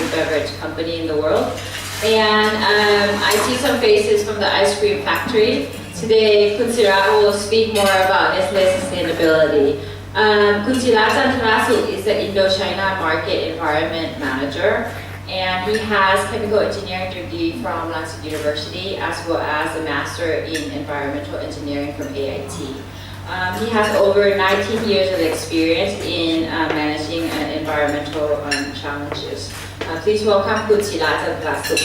food beverage company in the world. And I see some faces from the ice cream factory. Today, Sira will speak more about Nestle sustainability. Sira Juntrasook is the Indo-China Market Environment Manager, and he has chemical engineering degree from Luncheon University, as well as a master in environmental engineering from AIT. He has over 19 years of experience in managing environmental challenges. Please welcome Sira Juntrasook.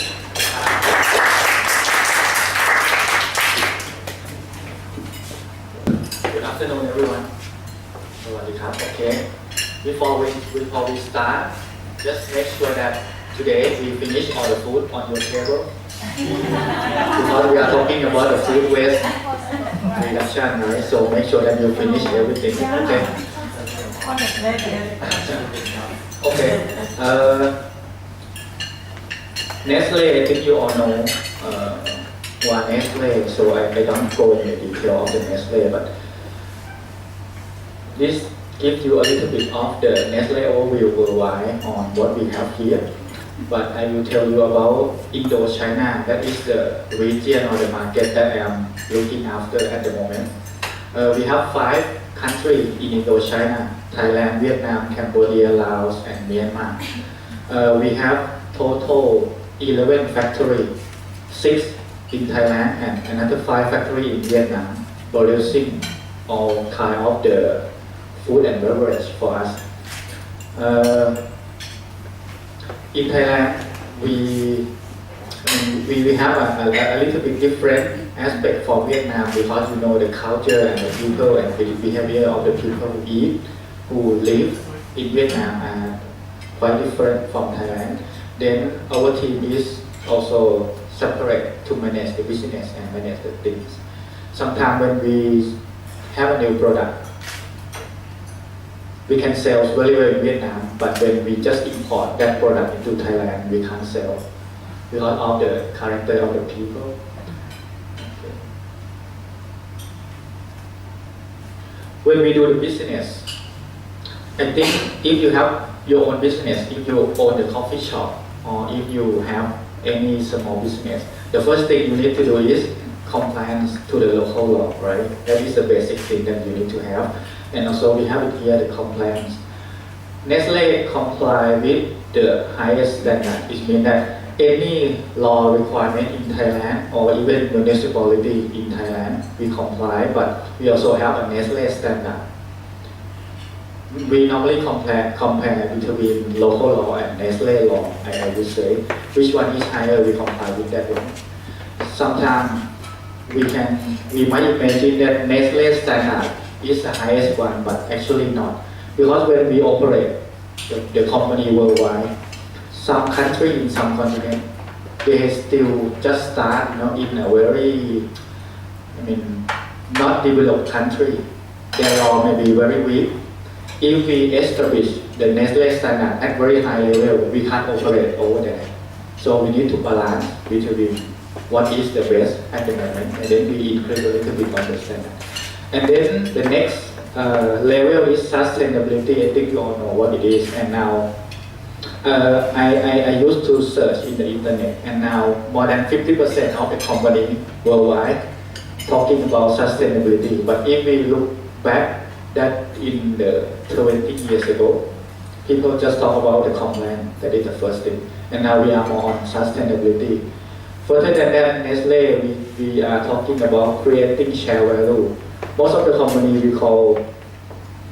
Good afternoon, everyone. Okay. Before we start, just make sure that today we finish all the food on your table. Because we are talking about the food waste reduction, right? So make sure that you finish everything. Okay. Okay. Nestle, I think you all know what Nestle, so I don't go into the detail of the Nestle, but this gives you a little bit of the Nestle overview worldwide on what we have here. But I will tell you about Indo-China. That is the region or the market that I am looking after at the moment. We have 5 countries in Indo-China: Thailand, Vietnam, Cambodia, Laos, and Myanmar. We have total 11 factories, 6 in Thailand and another 5 factories in Vietnam, producing all kind of the food and beverage for us. In Thailand, we have a little bit different aspect from Vietnam, because you know the culture and the people and the behavior of the people who live in Vietnam are quite different from Thailand. Then our team is also separate to manage the business and manage the things. Sometimes when we have a new product, we can sell very well in Vietnam, but when we just import that product into Thailand, we can't sell because of the character of the people. Okay. When we do the business, I think if you have your own business, if you own the coffee shop, or if you have any small business, the first thing you need to do is compliance to the local law, right? That is the basic thing that you need to have. And also we have it here, the compliance. Nestle comply with the highest standard. It means that any law requirement in Thailand or even municipality in Thailand, we comply, but we also have a Nestle standard. We normally compare between local law and Nestle law, I would say. Which one is higher, we comply with that one. Sometimes we might imagine that Nestle standard is the highest one, but actually not. Because when we operate the company worldwide, some country in some continent, they still just start in a very, not developed country. Their law may be very weak. If we establish the Nestle standard at very high level, we can't operate over there. So we need to balance between what is the best at the moment, and then we increase a little bit on the standard. And then the next level is sustainability. I think you all know what it is. And now I used to search in the internet, and now more than 50% of the company worldwide talking about sustainability. But if we look back that in the 20 years ago, people just talk about the compliance. That is the first thing. And now we are more on sustainability. Further than that, Nestle, we are talking about creating share value. Most of the company we call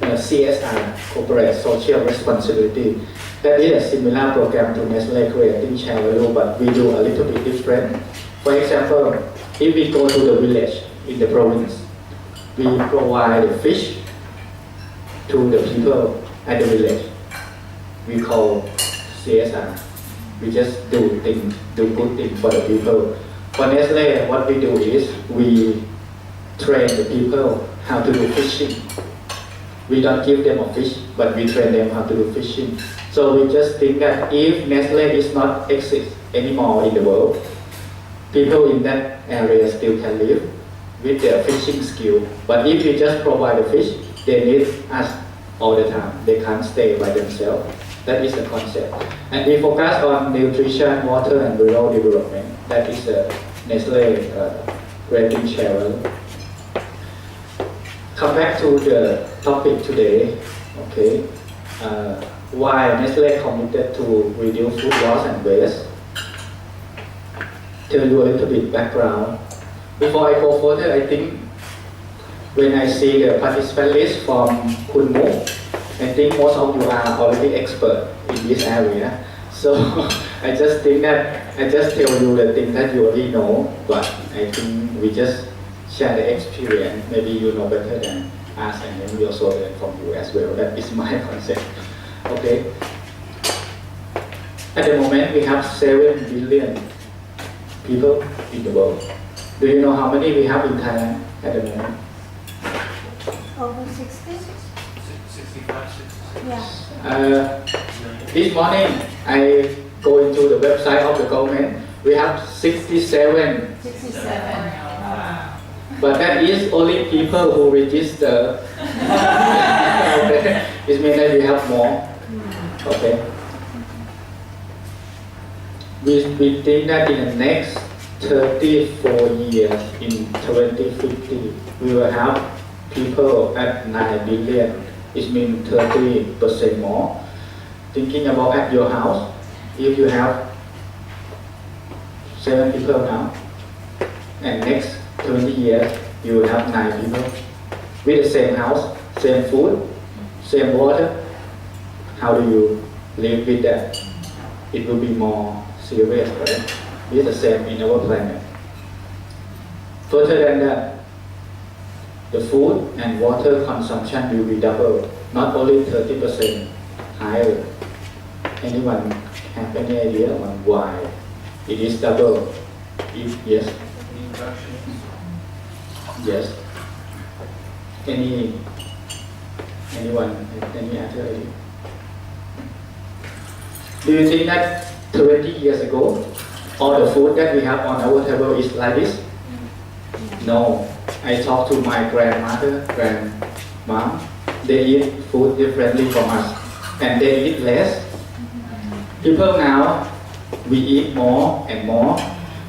CSR, corporate social responsibility. That is a similar program to Nestle creating share value, but we do a little bit different. For example, if we go to the village in the province, we provide the fish to the people at the village. We call CSR. We just do good things for the people. For Nestle, what we do is we train the people how to do fishing. We don't give them a fish, but we train them how to do fishing. So we just think that if Nestle is not exist anymore in the world, people in that area still can live with their fishing skill. But if we just provide the fish, they need us all the time. They can't stay by themselves. That is the concept. And we focus on nutrition, water, and rural development. That is the Nestle rating channel. Come back to the topic today. Okay, why Nestle committed to reduce food loss and waste? Tell you a little bit background. Before I go further, I think when I see the participant list from Kun Mu, I think most of you are already expert in this area. So I just think that I just tell you the thing that you already know, but I think we just share the experience. Maybe you know better than us, and then we also learn from you as well. That is my concept. Okay. At the moment, we have 7 billion people in the world. Do you know how many we have in Thailand at the moment? Over 60? 65, 66. Yeah. This morning, I go into the website of the government. We have 67, 67. but that is only people who register. Okay. It means that we have more. Okay. We think that in the next 34 years, in 2050, we will have people at 9 billion. It means 30% more. Thinking about at your house, if you have 7 people now, and next 20 years, you will have 9 people with the same house, same food, same water. How do you live with that? It will be more serious, right? It's the same in our planet. Further than that, the food and water consumption will be double, not only 30% higher. Anyone have any idea on why it is double? If yes, yes. Anyone any other idea? Do you think that 20 years ago, all the food that we have on our table is like this? No. I talked to my grandmother, grandmom. They eat food differently from us, and they eat less. People now, we eat more and more.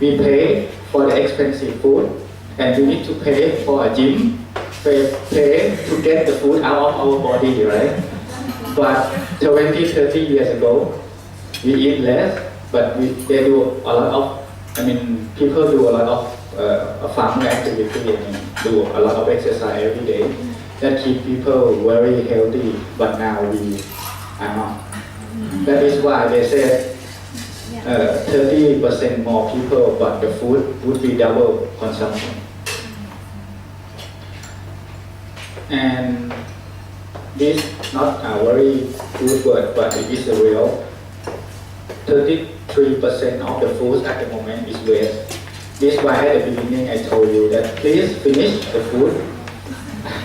We pay for the expensive food, and we need to pay for a gym, pay to get the food out of our body, right? But 20, 30 years ago, we eat less, but they do a lot of, people do a lot of farming activity and do a lot of exercise every day. That keep people very healthy, but now we are not. That is why they said 30% more people, but the food would be double consumption. And this not a very good word, but it is a real. 33% of the food at the moment is waste. This is why at the beginning I told you that please finish the food.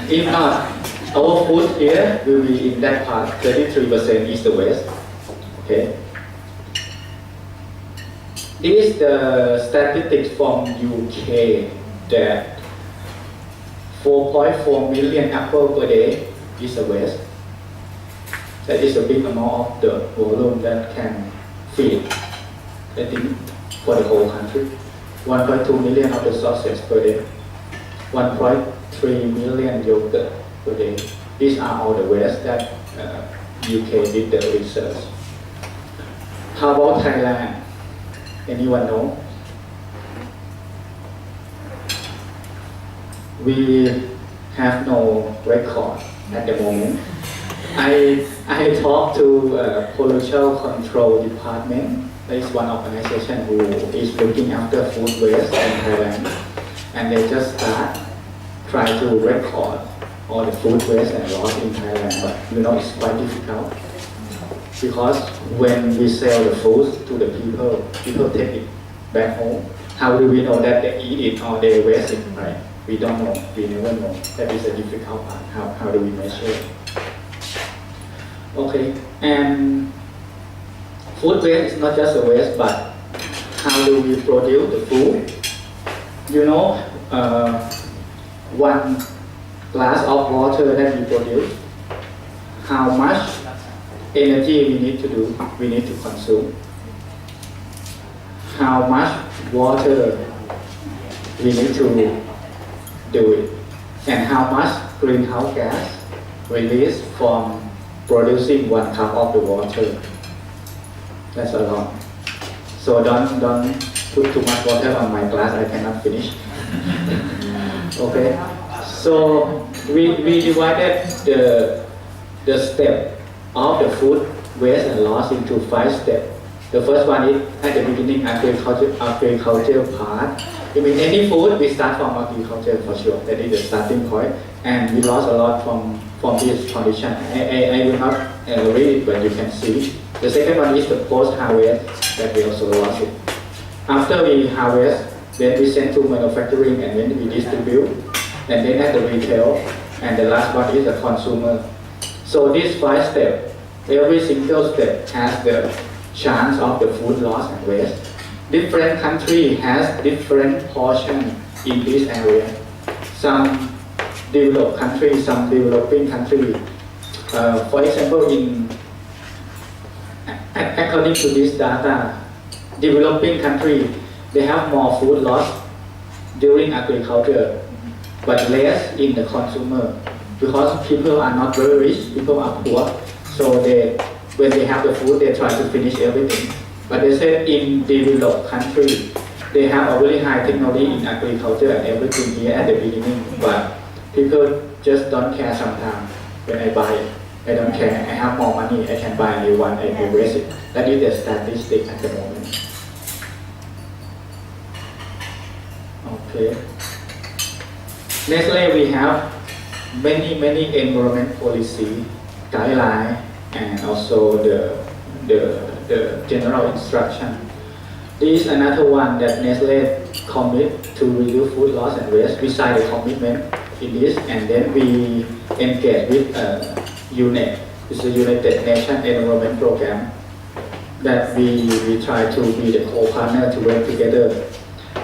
If not, our food here will be in that part. 33% is the waste. Okay. This is the statistics from UK that 4.4 million apples per day is a waste. That is a big amount of the volume that can feed, I think, for the whole country. 1.2 million of the sausages per day. 1.3 million yogurt per day. These are all the waste that UK did the research. How about Thailand? Anyone know? We have no record at the moment. I talked to Pollution Control Department. There is one organization who is looking after food waste in Thailand, and they just try to record all the food waste and loss in Thailand. But it's quite difficult because when we sell the food to the people take it back home. How do we know that they eat it or they waste it? Right? We don't know. We never know. That is a difficult part. How do we measure it? Okay, and food waste is not just a waste, but how do we produce the food? One glass of water that we produce, how much energy we need to do, we need to consume, how much water we need to do it, and how much greenhouse gas released from producing 1 cup of the water. That's a lot. So don't put too much water on my glass, I cannot finish. Okay. So we divided the step of the food waste and loss into 5 steps. The first one is at the beginning, agriculture part. I mean, any food we start from agriculture for sure. That is the starting point, and we lost a lot from this condition. I will not read it, but you can see. The second one is the post-harvest, that we also lost it. After we harvest, then we send to manufacturing, and then we distribute, and then at the retail, and the last one is the consumer. So these 5 steps, every single step has the chance of the food loss and waste. Different country has different portion in this area. Some developed countries, some developing countries. For example, according to this data, developing country, they have more food loss during agriculture, but less in the consumer, because people are not very rich, people are poor, so when they have the food, they try to finish everything. But they said in developed country, they have a very high technology in agriculture and everything here at the beginning, but people just don't care sometimes. When I buy it, I don't care. I have more money, I can buy a new one, I will waste it. That is the statistic at the moment. Okay. Nestle, we have many environment policy guidelines and also the general instruction. This is another one that Nestle commit to reduce food loss and waste. We sign a commitment in this, and then we engage with UNEP, it's the United Nations Environment Program, that we try to be the co-partner to work together.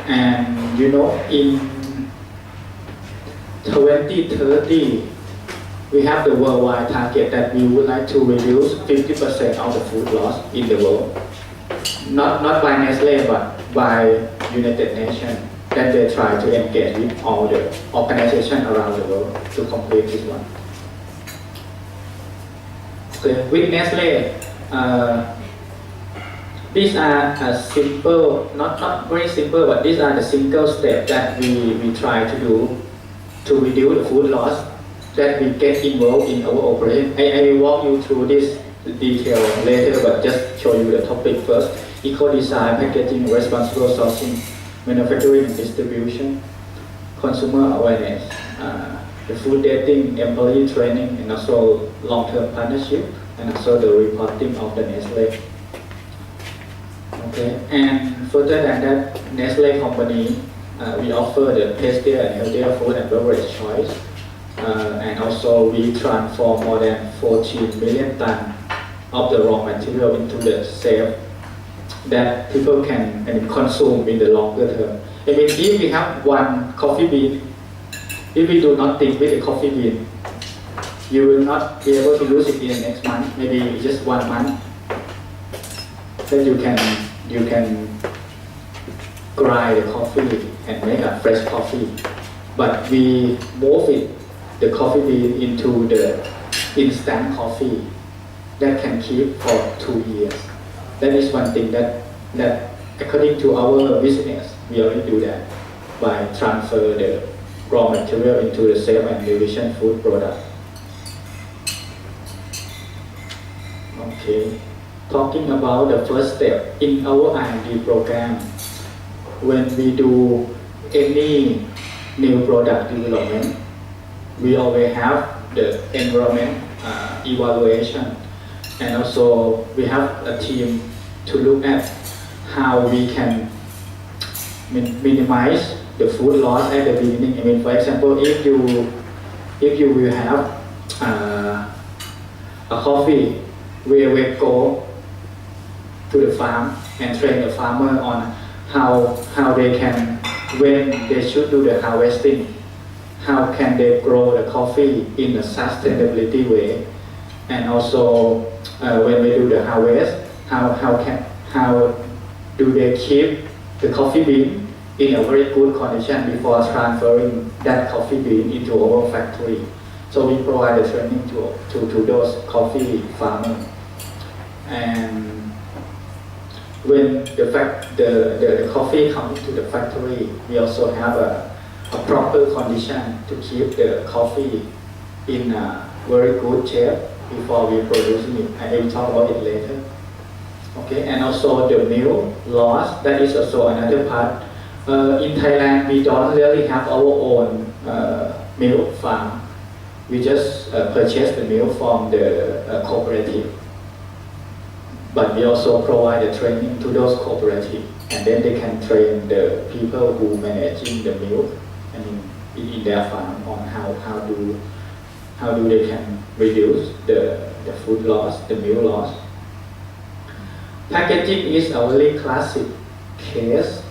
And you know, in 2030, we have the worldwide target that we would like to reduce 50% of the food loss in the world. Not by Nestle, but by United Nations, that they try to engage with all the organizations around the world to complete this one. Okay, with Nestle, these are a simple, not very simple, but these are the single steps that we try to do to reduce the food loss, that we get involved in our operation. I will walk you through this detail later, but just show you the topic first. Eco-design, packaging, responsible sourcing, manufacturing and distribution, consumer awareness, the food dating, employee training, and also long-term partnership, and also the reporting of the Nestle. Okay, and further than that, Nestle company, we offer the tastier and healthier food and beverage choice. And also we transform more than 14 million tons of the raw material into the safe that people can consume in the longer term. I mean, if we have one coffee bean, if we do not think with the coffee bean, you will not be able to use it in the next month, maybe just 1 month. Then you can grind the coffee and make a fresh coffee. But we move it, the coffee bean, into the instant coffee that can keep for 2 years. That is one thing that according to our business, we already do that by transfer the raw material into the safe and nutrition food product. Okay, talking about the first step in our R&D program, when we do any new product development, we always have the environment evaluation, and also we have a team to look at how we can minimize the food loss at the beginning. I mean, for example, if you will have a coffee, we will go to the farm and train the farmer on how they can, when they should do the harvesting, how can they grow the coffee in a sustainability way, and also when we do the harvest, how do they keep the coffee bean in a very good condition before transferring that coffee bean into our factory. So we provide the training to those coffee farmers. And when the coffee comes to the factory, we also have a proper condition to keep the coffee in a very good shape before we producing it. I will talk about it later. Okay, and also the milk loss, that is also another part. In Thailand, we don't really have our own milk farm. We just purchase the milk from the cooperative. But we also provide the training to those cooperatives, and then they can train the people who managing the milk, in their farm on how do they can reduce the food loss, the milk loss. Packaging is a very classic case.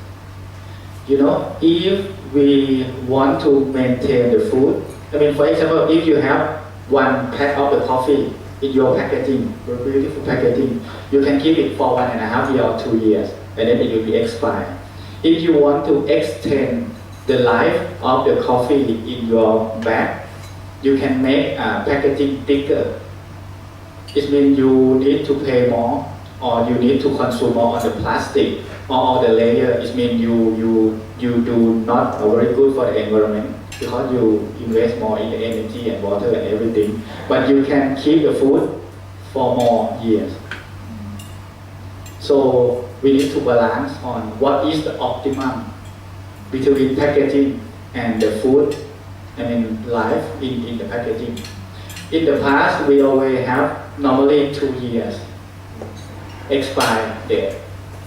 If we want to maintain the food, for example, if you have one pack of the coffee in your packaging, your beautiful packaging, you can keep it for 1.5 years or 2 years, and then it will be expired. If you want to extend the life of the coffee in your bag, you can make packaging thicker. It means you need to pay more, or you need to consume more on the plastic or the layer. It means you do not very good for the environment because you invest more in the energy and water and everything. But you can keep the food for more years. So we need to balance on what is the optimum between packaging and the food, life in the packaging. In the past, we always have normally 2 years expire date,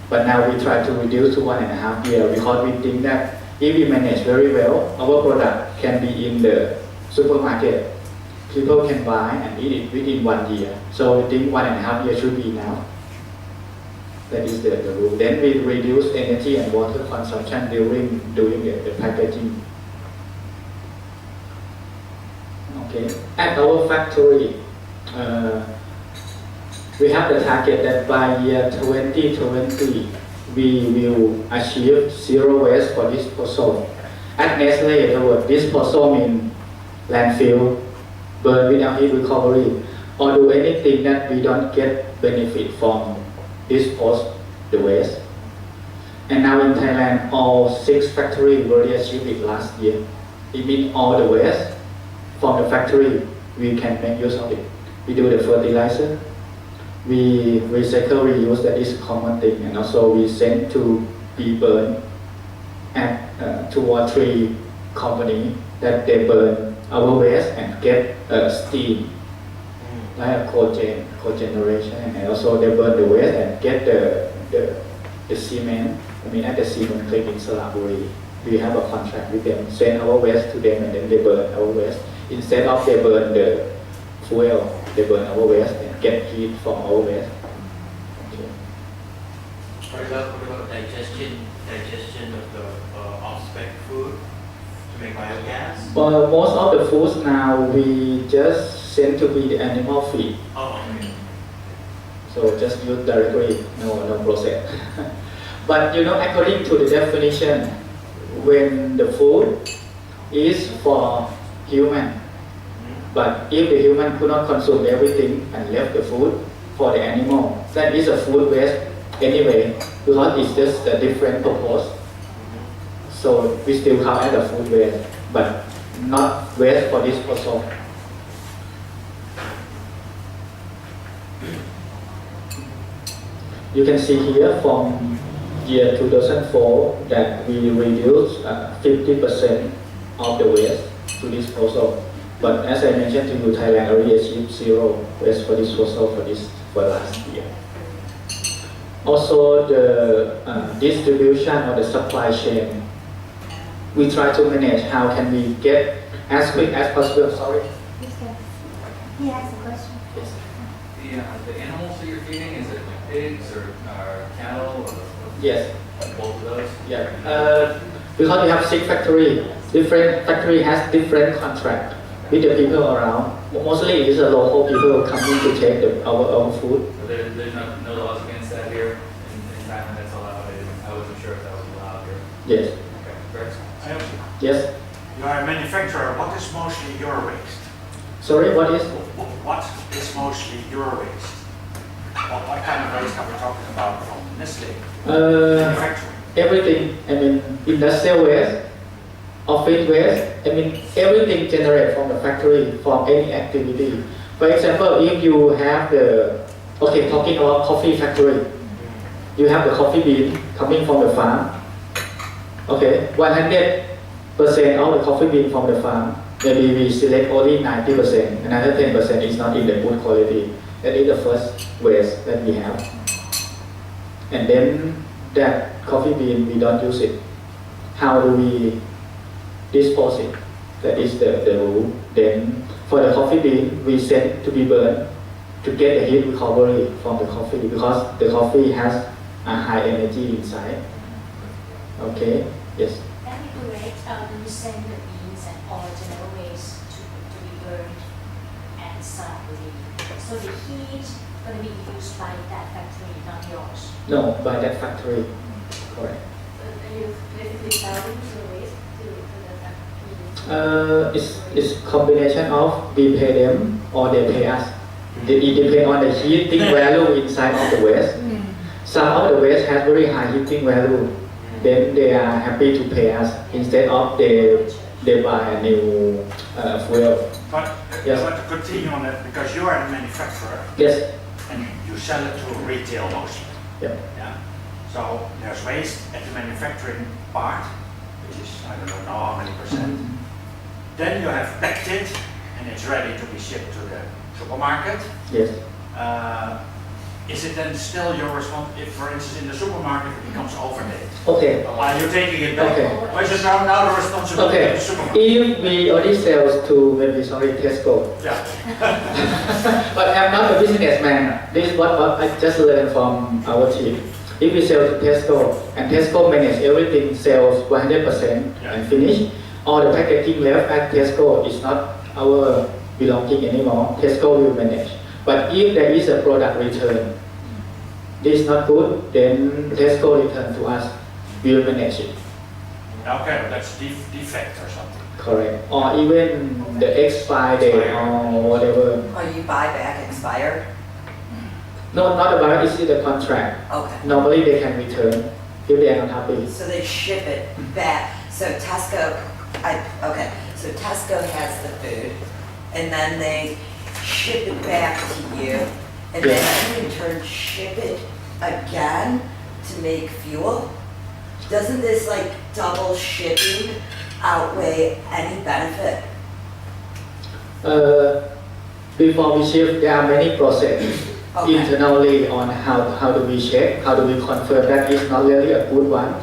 but now we try to reduce to 1.5 years because we think that if we manage very well, our product can be in the supermarket. People can buy and eat it within 1 year. So we think 1.5 years should be enough. That is the rule. Then we reduce energy and water consumption during doing the packaging. Okay. At our factory, we have the target that by year 2020, we will achieve zero waste for disposal. At Nestle, the word disposal means landfill, burn without heat recovery, or do anything that we don't get benefit from dispose the waste. And now in Thailand, all 6 factories already achieved it last year. It means all the waste from the factory, we can make use of it. We do the fertilizer, we recycle, reuse, that is a common thing, and also we send to be burned at 2 or 3 companies that they burn our waste and get steam, like a cogeneration, and also they burn the waste and get the cement. At the cement plant in Sira, we have a contract with them, send our waste to them, and then they burn our waste. Instead of they burn the fuel, they burn our waste and get heat from our waste. Okay. What about digestion of the off-spec food to make biogas? Well, most of the foods now we just send to be the animal feed. Oh, okay. So just use directly, no process. But according to the definition, when the food is for human, but if the human could not consume everything and left the food for the animal, that is a food waste anyway, because it's just a different purpose. So we still count as a food waste, but not waste for disposal. You can see here from year 2004 that we reduced 50% of the waste to disposal. But as I mentioned to you, Thailand already achieved zero waste for disposal for last year. Also, the distribution or the supply chain, we try to manage how can we get as quick as possible. Sorry. He has a question. Yes. The animals that you're feeding, is it like pigs or cattle or Yes. both of those? Yeah. Because we have 6 factories, different factory has different contract with the people around, Mostly it's a local people coming to take our food. So there's no laws against that here in Thailand, that's allowed. I wasn't sure if that was allowed here. Yes. Okay, great. I have, Yes. you are a manufacturer, what is mostly your waste? Sorry, what is? What is mostly your waste? What kind of waste are we talking about from Nestle? Manufacturing. Everything. I mean, industrial waste, office waste. I mean, everything generated from the factory, from any activity. For example, if you have talking about coffee factory, you have the coffee bean coming from the farm. Okay, 100% of the coffee bean from the farm. Maybe we select only 90%, another 10% is not in the good quality. That is the first waste that we have. And then that coffee bean, we don't use it. How do we dispose it? That is the rule. Then for the coffee bean, we send to be burned to get the heat recovery from the coffee because the coffee has a high energy inside. Okay, yes. That'd be great. When you send the beans and all general waste to be burned and separately. So the heat going to be used by that factory, not yours. No, by that factory. Correct. You basically selling the waste to the factory. It's combination of we pay them or they pay us. It depends on the heating value inside of the waste. Some of the waste has very high heating value. Then they are happy to pay us instead of they buy a new fuel. But Yes. I want to continue on that because you are a manufacturer Yes. and you sell it to retail mostly. Yeah. Yeah. So there's waste at the manufacturing part, which is I don't know how many percent. Then you have packed it and it's ready to be shipped to the supermarket. Yes. Is it then still your responsibility if, for instance, in the supermarket it becomes overdate? Okay. Are you taking it back? Okay. Or is it now the responsibility Okay. of the supermarket? If we only sell to maybe Tesco, Yeah. but I'm not a businessman. This is what I just learned from our team. If we sell to Tesco and Tesco manage everything, sells 100% and finish, all the packaging left at Tesco is not our belonging anymore. Tesco will manage. But if there is a product return, this is not good, then Tesco return to us, we will manage it. Okay, but that's defect or something. Correct. Or even the expire date or whatever. Or you buy back expired? No, not about it, it's in the contract. Okay. Normally they can return if they are not happy. So they ship it back. So Tesco, so Tesco has the food and then they ship it back to you and then you in turn ship it again to make fuel? Doesn't this like double shipping outweigh any benefit? Before we ship, there are many processes internally on how do we check, how do we confirm that is not really a good one.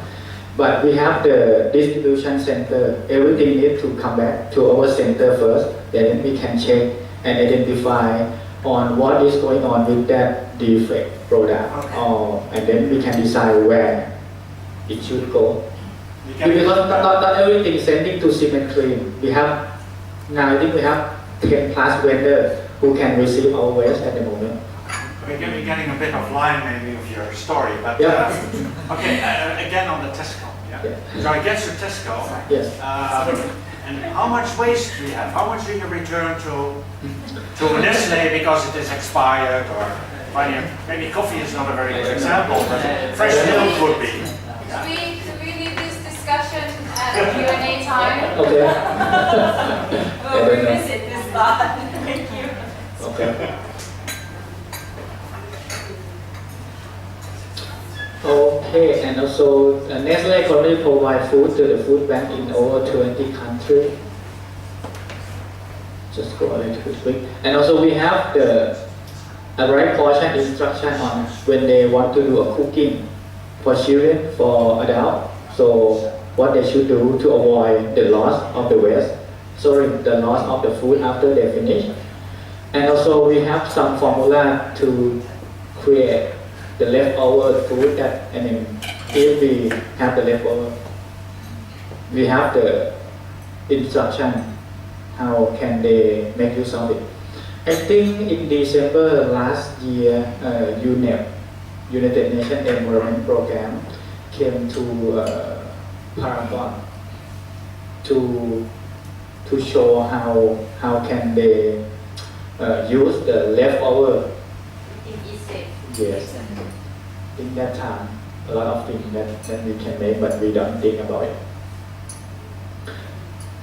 But we have the distribution center. Everything needs to come back to our center first, then we can check and identify on what is going on with that defect product, and then we can decide where it should go. Because not everything is sending to cement clean. We have now I think we have 10 plus vendors who can receive our waste at the moment. We're getting a bit offline maybe of your story, but okay, again on the Tesco. Yeah. So I get to Tesco. Yes. And how much waste do you have? How much do you return to Nestle because it is expired or maybe coffee is not a very good example, but fresh milk would be. Should we leave this discussion at Q&A time? Okay. We'll revisit this thought. Thank you. Okay. Okay, and also Nestle currently provide food to the food bank in over 20 countries. Just go a little bit quick. And also we have a right portion instruction on when they want to do a cooking for children, for adults. So what they should do to avoid the loss of the waste, the loss of the food after they finish. And also we have some formula to create the leftover food that, if we have the leftover, we have the instruction how can they make use of it. I think in December last year, UNEP, United Nations Environment Program, came to Paragon to show how can they use the leftover. In East Yes. In that time, a lot of things that we can make, but we don't think about it.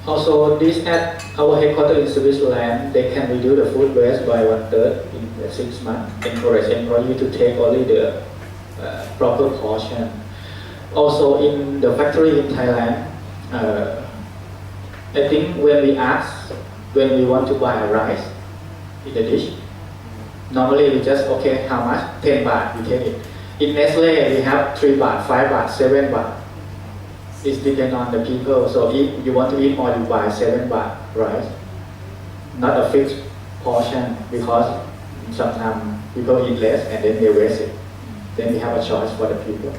Also, this at our headquarters in Switzerland, they can reduce the food waste by 1/3 in 6 months. Encourage employees to take only the proper portion. Also, in the factory in Thailand, I think when we want to buy a rice in the dish, normally we just, okay, how much? 10 baht, we take it. In Nestle, we have 3 baht, 5 baht, 7 baht. It depends on the people. So if you want to eat more, you buy 7 baht rice. Not a fixed portion, because sometimes people eat less and then they waste it. Then we have a choice for the people.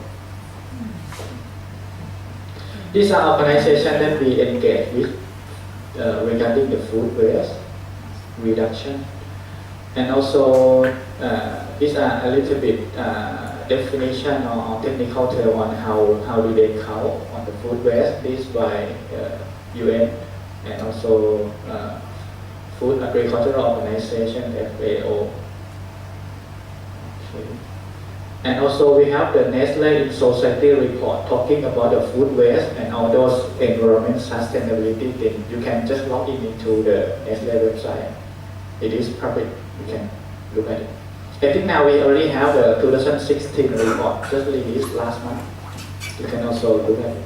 These are organizations that we engage with regarding the food waste reduction. And also, these are a little bit definition or technical term on how do they count on the food waste. This by UN and also Food Agricultural Organization, FAO. Okay. And also we have the Nestle in Society report talking about the food waste and all those environment sustainability things. You can just log into the Nestle website. It is public. You can look at it. I think now we already have the 2016 report just released last month. You can also look at it.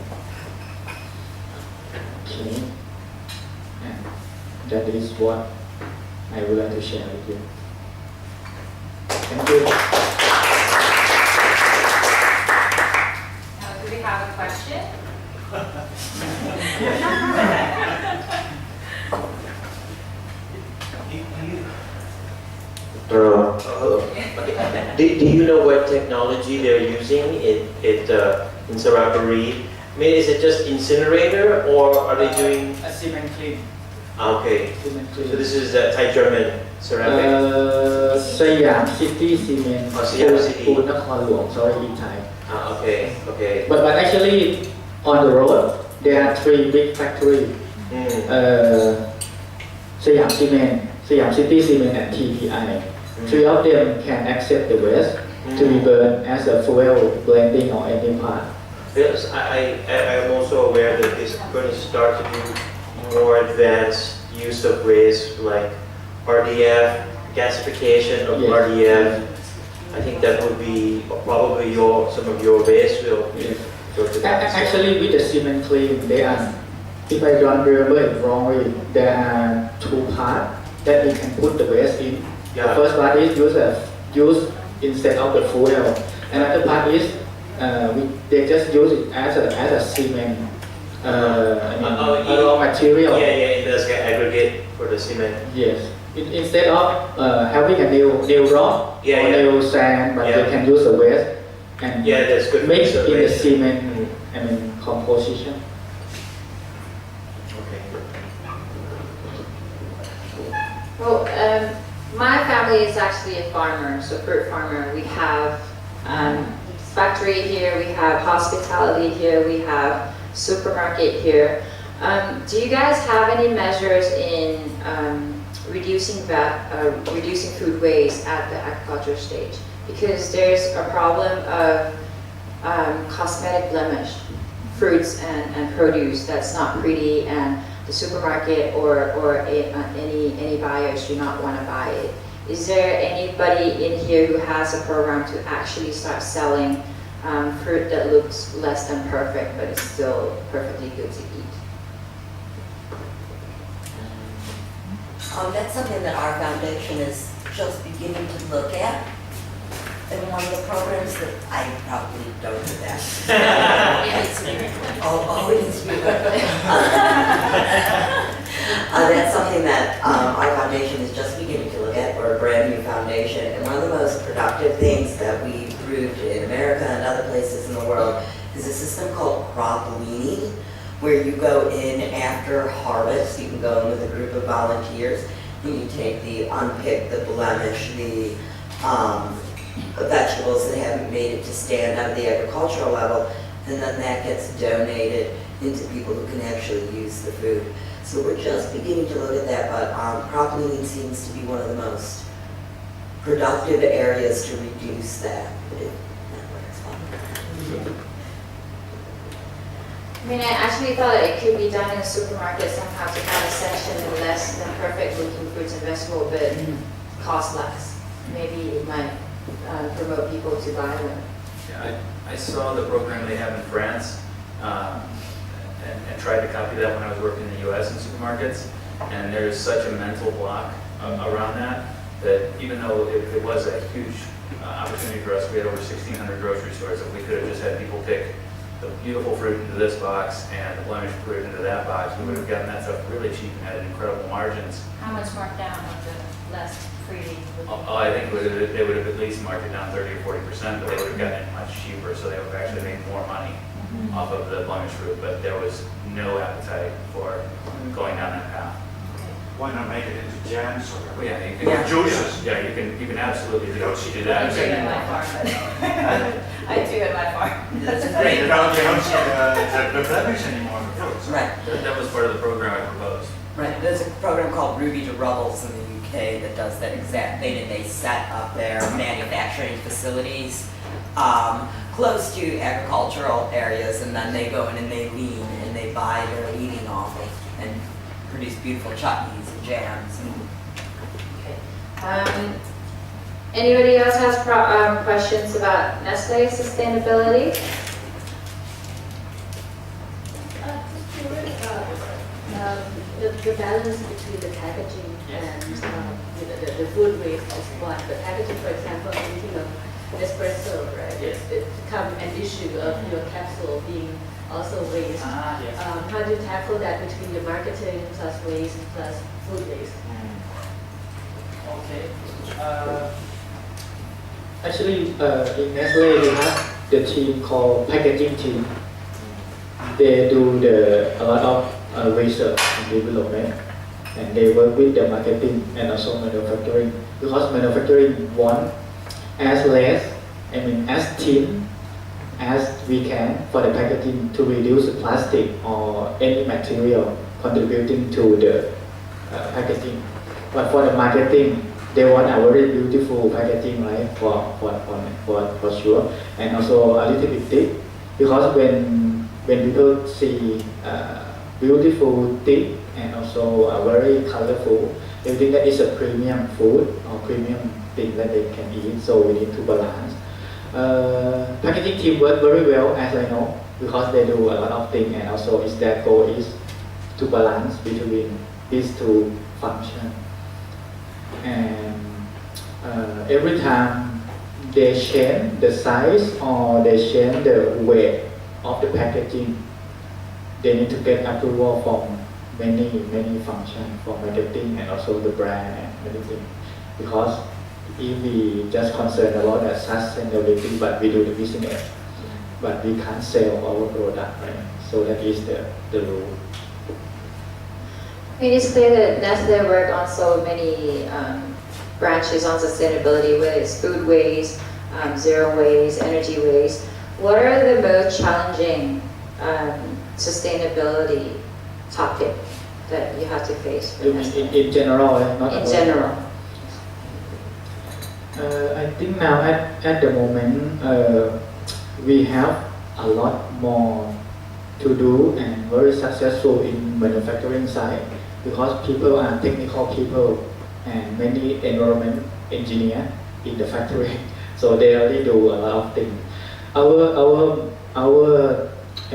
Okay. And that is what I would like to share with you. Thank you. Now, do we have a question? Do you know what technology they're using in Saraburi? I mean, is it just incinerator or are they doing? A cement clean. Okay, Cement clean. so this is Thai German ceramic. Siam City Cement. Oh, Siam City. Food Nakhon Luang, sorry, in Thai. Okay. But actually, on the road, there are 3 big factories. Siam Cement, Siam City Cement, and TPI. 3 of them can accept the waste to be burned as a fuel blending or any part. Yes, I am also aware that it's going to start to do more advanced use of waste like RDF, gasification of Yes. RDF. I think that would be probably some of your waste will Yes. go to that. Actually, with the cement clean, there are, if I don't remember it wrongly, there are 2 parts that we can put the waste in. Yeah. The first part is use instead of the fuel. Another part is they just use it as a cement, a raw material. Yeah, it does get aggregate for the cement. Yes. Instead of having a new rock or new sand, but they can use the waste and that's good. mix in the cement. Composition. Okay. Well, my family is actually a farmer, so fruit farmer. We have factory here, we have hospitality here, we have supermarket here. Do you guys have any measures in reducing food waste at the agriculture stage? Because there's a problem of cosmetic blemish, fruits and produce that's not pretty, and the supermarket or any buyers do not want to buy it. Is there anybody in here who has a program to actually start selling fruit that looks less than perfect but is still perfectly good to eat? That's something that our foundation is just beginning to look at. And one of the programs that I probably don't do that. That's something that our foundation is just beginning to look at. We're a brand new foundation. And one of the most productive things that we proved in America and other places in the world is a system called crop weaning, where you go in after harvest. You can go in with a group of volunteers You take the unpicked, the blemish, the vegetables that haven't made it to stand out of the agricultural level, and then that gets donated into people who can actually use the food. So we're just beginning to look at that, but crop cleaning seems to be one of the most productive areas to reduce that. But that works well. I mean, I actually thought it could be done in a supermarket somehow to have a section of less than perfect looking fruits and vegetables, but cost less. Maybe it might promote people to buy them. Yeah, I saw the program they have in France and tried to copy that when I was working in the US in supermarkets. And there's such a mental block around that even though it was a huge opportunity for us, we had over 1,600 grocery stores. If we could have just had people pick the beautiful fruit into this box and the blemished fruit into that box, we would have gotten that stuff really cheap and had incredible margins. How much marked down on the less freely? I think they would have at least marked it down 30 or 40%, but they would have gotten it much cheaper, so they would have actually made more money off of the blemished fruit, but there was no appetite for going down that path. Why not make it into jams or Well, yeah, you can, juices? Yeah, you can absolutely do don't do I that. do at my farm, but I do at my farm. That's a You great, don't see the blemish anymore in the fruits. right. That was part of the program I proposed. Right, there's a program called Ruby to Rubbles in the UK that does that exact thing, and they set up their manufacturing facilities close to agricultural areas, and then they go in and they lean and they buy their leaning off it and produce beautiful chutneys and jams. Okay. Anybody else has questions about Nestle sustainability? Just curious about the balance between the packaging and the food waste is one. The packaging, for example, I'm thinking of espresso, right? Yes. It's become an issue of capsule being also waste. Yes. How do you tackle that between the marketing plus waste plus food waste? Okay. Actually, in Nestle, we have the team called packaging team. They do a lot of research and development, and they work with the marketing and also manufacturing, because manufacturing want as thin as we can for the packaging to reduce plastic or any material contributing to the packaging. But for the marketing, they want a very beautiful packaging, right? For sure, and also a little bit thick, because when people see beautiful, thick, and also very colorful, they think that it's a premium food or premium thing that they can eat. So we need to balance. Packaging team work very well, as I know, because they do a lot of things, and also their goal is to balance between these two functions. And every time they change the size or they change the weight of the packaging, they need to get approval from many functions, from marketing and also the brand and many things. Because if we just concerned about that sustainability, but we do the business, but we can't sell our product, right? So that is the rule. It is clear that Nestle work on so many branches on sustainability, whether it's food waste, zero waste, energy waste. What are the most challenging sustainability topic that you have to face with Nestle? In general, not In about- general. I think now at the moment we have a lot more to do and very successful in manufacturing side, because people are technical people and many environment engineer in the factory, so they already do a lot of things.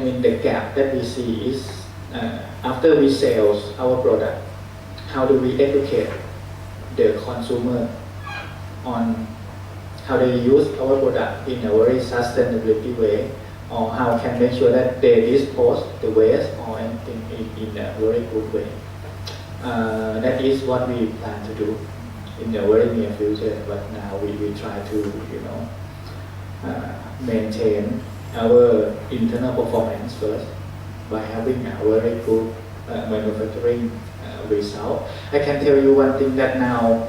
The gap that we see is after we sell our product, how do we educate the consumer on how they use our product in a very sustainability way, or how can make sure that they dispose the waste or anything in a very good way. That is what we plan to do in the very near future. But now we try to maintain our internal performance first by having a very good manufacturing result. I can tell you one thing that now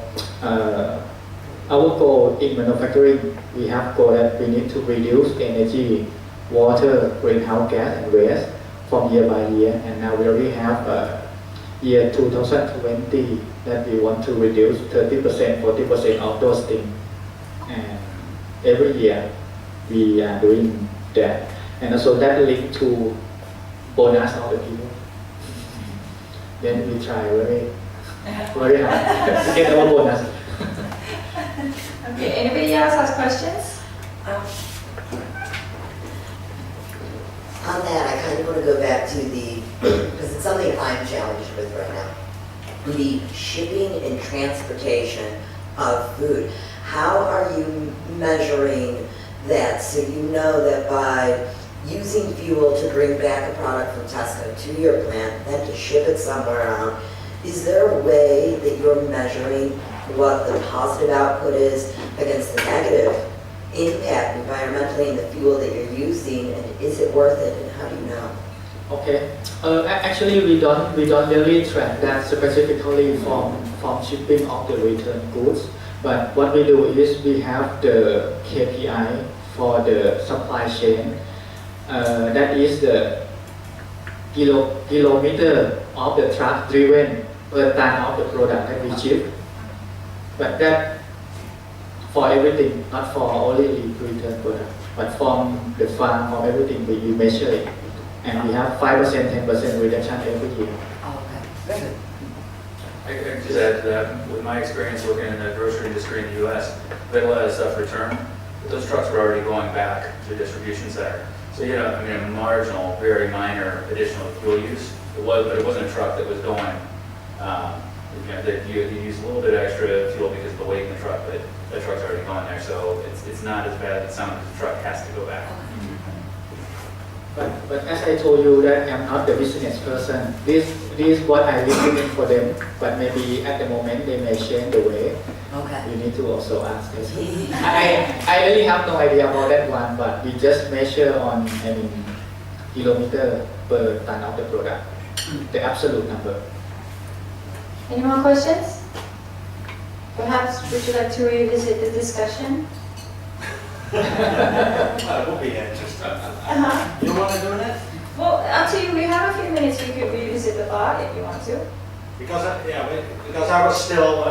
our goal in manufacturing, we have goal that we need to reduce energy, water, greenhouse gas and waste from year by year, and now we already have year 2020 that we want to reduce 30%, 40% of those things, and every year we are doing that, and also that linked to bonus all the people. Then we try very hard to get our bonus. Okay, anybody else has questions? On that, I kind of want to go back to the, because it's something I'm challenged with right now, the shipping and transportation of food. How are you measuring that so you know that by using fuel to bring back a product from Tesco to your plant, then to ship it somewhere out, is there a way that you're measuring what the positive output is against the negative impact environmentally in the fuel that you're using, and is it worth it, and how do you know? Okay. Actually, we don't really track that specifically from shipping of the return goods. But what we do is we have the KPI for the supply chain. That is the kilometer of the truck driven per ton of the product that we ship. But that for everything, not for only return product, but from the farm, from everything we measure it. And we have 5%, 10% reduction every year. Oh, okay, very good. I can just add to that, with my experience working in the grocery industry in the US, we had a lot of stuff returned, but those trucks were already going back to the distribution center. So a marginal, very minor additional fuel use. But it wasn't a truck that was going, you use a little bit extra fuel because of the weight in the truck, but the truck's already going there, so it's not as bad as it sounds, the truck has to go back. But as I told you that I'm not the business person, this is what I recommend for them, but maybe at the moment they may change the way. Okay. You need to also ask this. I really have no idea about that one, but we just measure on kilometer per ton of the product, the absolute number. Any more questions? Perhaps would you like to revisit the discussion? That would be interesting. You want to do that? Well, up to you. We have a few minutes. You could revisit the thought if you want to. Because I was still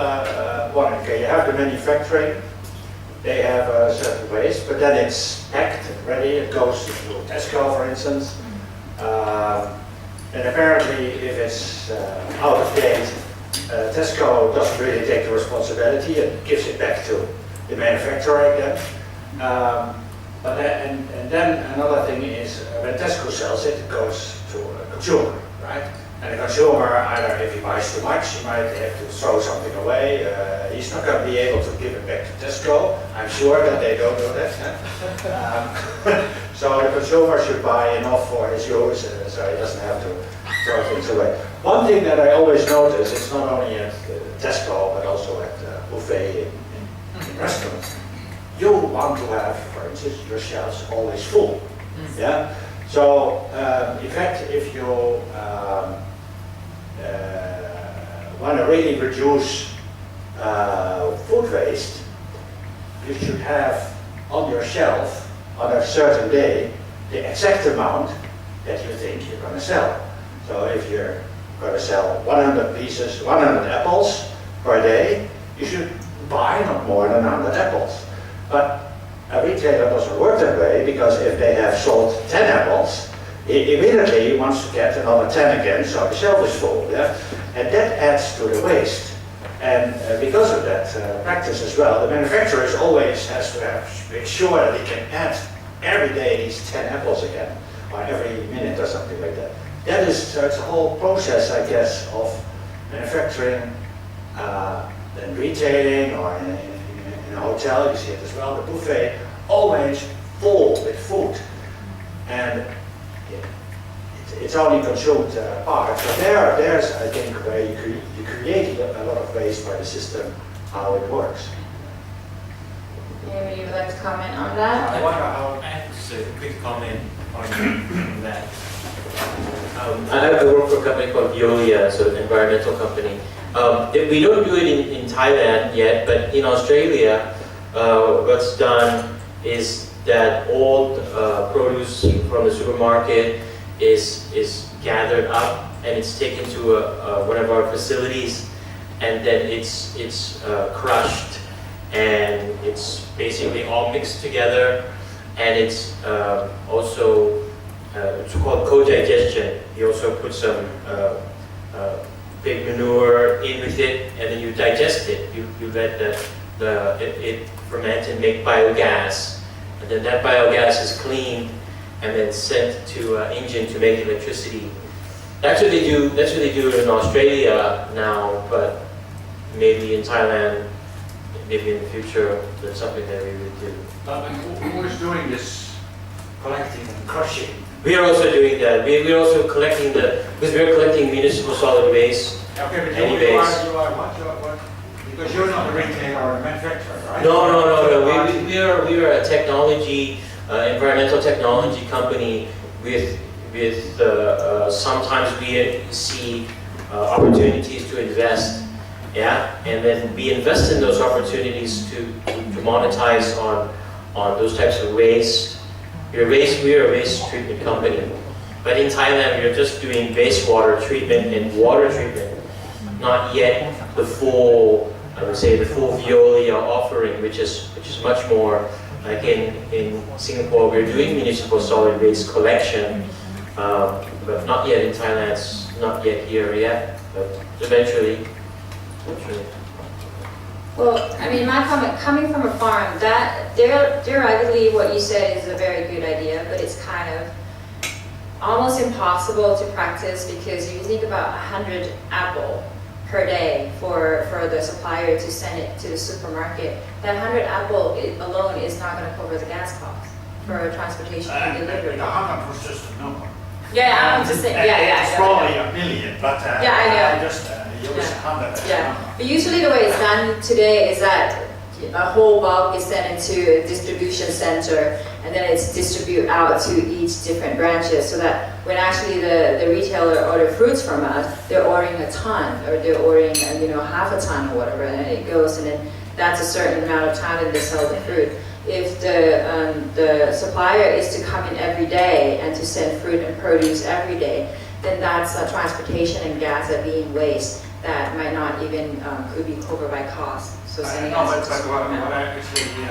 wondering, okay, you have the manufacturing, they have a certain waste, but then it's packed and ready, it goes to Tesco, for instance. And apparently, if it's out of date, Tesco doesn't really take the responsibility and gives it back to the manufacturer again. And then another thing is when Tesco sells it, it goes to a consumer, right? And the consumer, either if he buys too much, he might have to throw something away. He's not going to be able to give it back to Tesco. I'm sure that they don't do that. So the consumer should buy enough for his use, so he doesn't have to throw things away. One thing that I always notice, it's not only at Tesco, but also at buffet in restaurants. You want to have, for instance, your shelves always full. Yeah. So in fact, if you want to really reduce food waste, you should have on your shelf on a certain day the exact amount that you think you're going to sell. So if you're going to sell 100 pieces, 100 apples per day, you should buy not more than 100 apples. But a retailer doesn't work that way, because if they have sold 10 apples, he immediately wants to get another 10 again, so the shelf is full. Yeah? And that adds to the waste. And because of that practice as well, the manufacturers always has to make sure that he can add every day these 10 apples again, or every minute or something like that. That is, so it's a whole process, I guess, of manufacturing, then retailing, or in a hotel, you see it as well, the buffet, always full with food. And it's only consumed part. So there's, I think, where you create a lot of waste by the system, how it works. Maybe you would like to comment on that? I wonder how I have to just a quick comment on that. I work for a company called Veolia, so an environmental company. We don't do it in Thailand yet, but in Australia, what's done is that all produce from the supermarket is gathered up and it's taken to one of our facilities, and then it's crushed, and it's basically all mixed together, and it's also it's called co-digestion. You also put some pig manure in with it, and then you digest it. You let it ferment and make biogas, and then that biogas is cleaned and then sent to an engine to make electricity. That's what they do. That's what they do in Australia now, but maybe in Thailand, maybe in the future, that's something that we would do. Who is doing this collecting and crushing? We are also doing that. We're also collecting because we're collecting municipal solid waste. Okay, but Anyways. you are what? Because you're not a retailer or a manufacturer, right? No. We are a technology, environmental technology company with sometimes we see opportunities to invest, yeah, and then we invest in those opportunities to monetize on those types of waste. We are a waste treatment company, but in Thailand we are just doing wastewater treatment and water treatment, not yet the full, I would say, the full Veolia offering, which is much more. Like in Singapore, we're doing municipal solid waste collection, but not yet in Thailand. It's not yet here yet, but eventually. Well, I mean, my comment, coming from a farm, that theoretically what you said is a very good idea, but it's kind of almost impossible to practice because you think about 100 apple per day for the supplier to send it to the supermarket. That 100 apple alone is not going to cover the gas cost for transportation and delivery. The 100 was just a number. Yeah, I'm just saying, yeah. It's probably a million, but yeah, I know. I just use 100. Yeah, but usually the way it's done today is that a whole bulk is sent into a distribution center and then it's distributed out to each different branches so that when actually the retailer order fruits from us, they're ordering a ton or they're ordering half a ton or whatever, and it goes, and then that's a certain amount of time that they sell the fruit. If the supplier is to come in every day and to send fruit and produce every day, then that's a transportation and gas that being waste that might not even could be covered by cost. So sending No, us but to what I actually,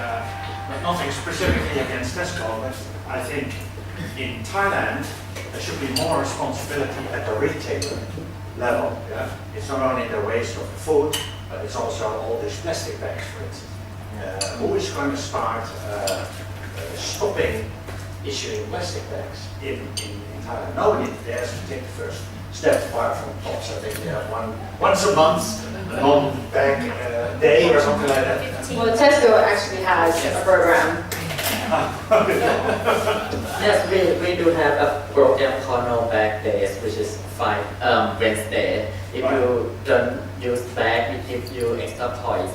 nothing specifically against Tesco, but I think in Thailand there should be more responsibility at the retailer level. Yeah? It's not only the waste of the food, but it's also all these plastic bags, for instance. Who is going to start stopping issuing plastic bags in Thailand? Nobody dares to take the first step apart from TOPS. I think they have once a month, non-bag day or something like that. Well, Tesco actually has a program. Yes, we do have a program called No Bag Days, which is Wednesday. If you don't use bag, we give you extra toys,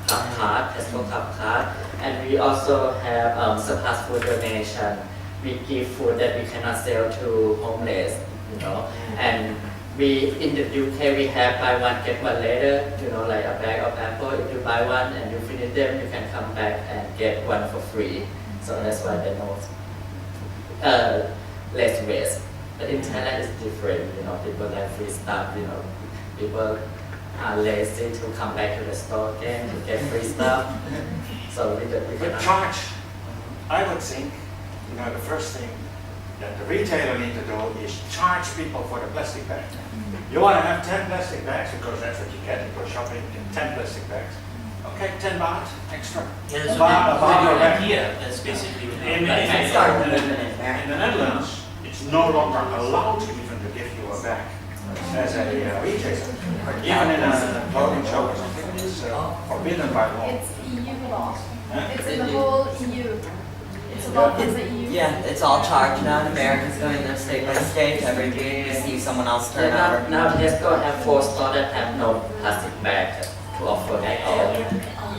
cup card, Tesco cup card. And we also have surplus food donation. We give food that we cannot sell to homeless, And in the UK, we have buy one, get one later, like a bag of apple. If you buy one and you finish them, you can come back and get one for free. So that's why they know less waste. But in Thailand it's different, people like free stuff, people are lazy to come back to the store again to get free stuff. So we But charge, I would think, the first thing that the retailer need to do is charge people for the plastic bag. You want to have 10 plastic bags because that's what you get if you're shopping in 10 plastic bags. Okay, 10 baht extra. Yeah, A so baht the bag. idea is basically In the Netherlands, it's no longer allowed even to give you a bag as a retailer. Even in a clothing shop or something, it's forbidden by law. It's EU law. Huh? It's in the whole EU. It's a law in the EU. Yeah, it's all charged now, and Americans doing this state by state. Every day you see someone else turn over. Now Tesco have 4 stores that have no plastic bag to offer at all,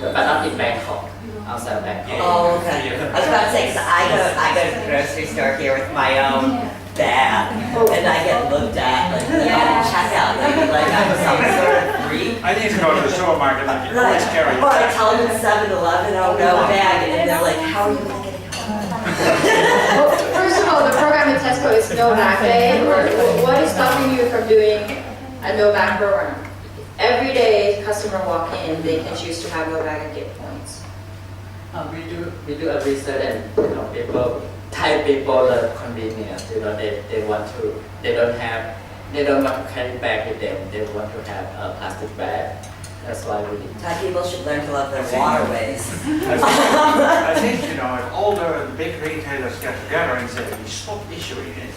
but not in Bangkok. outside Bangkok. Oh, okay. I was about to say, 'cause I go to the grocery store here with my own bag, and I get looked at, like, check out, like I'm some sort of freak. I need to go to the supermarket and you always carry Or I it. tell them at 7-Eleven, oh, no bag, and they're like, how are you gonna get it home? Well, first of all, the program in Tesco is no back day. What is stopping you from doing a no back program? Every day, customer walk in, they can choose to have no bag and get points. We do a research and people, Thai people love convenience. They want to they don't want to carry bag with them. They want to have a plastic bag. That's why we did. Thai people should learn to love their waterways. I think, if all the big retailers get together and say, we stop issuing it,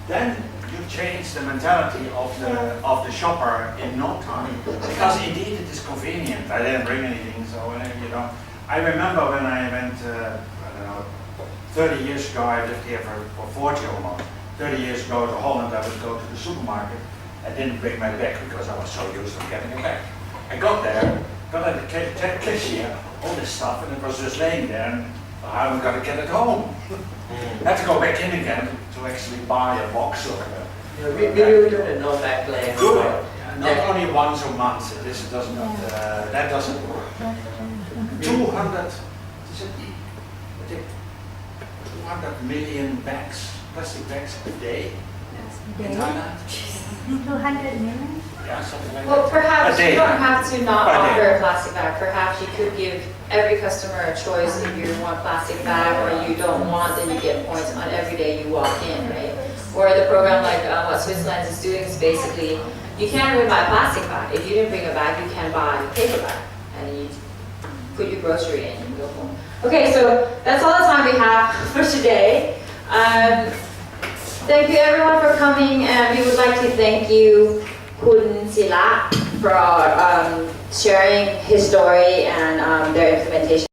then you change the mentality of the shopper in no time. Because indeed it is convenient. I didn't bring anything, so I remember when I went, 30 years ago, I lived here for 40 almost. 30 years ago to Holland, I would go to the supermarket. I didn't bring my bag because I was so used to getting a bag. I got there, got at the cashier, all this stuff, and it was just laying there, and how am I going to get it home? I had to go back in again to actually buy a box or We do the no back lane. do it. Not only once a month. This does not. That doesn't work. 200. Is it? I think 200 million bags, plastic bags a day in Thailand. 200 million? Yeah, something like Well, that. perhaps A day. you don't have to not A day. offer a plastic bag. Perhaps you could give every customer a choice. If you want plastic bag or you don't want, then you get points on every day you walk in, right? Or the program like what Switzerland is doing is basically, you can't really buy a plastic bag. If you didn't bring a bag, you can buy a paper bag. And you put your grocery in and go home. Okay, so that's all the time we have for today. Thank you everyone for coming, and we would like to thank you, Kun Sira, for sharing his story and their implementation.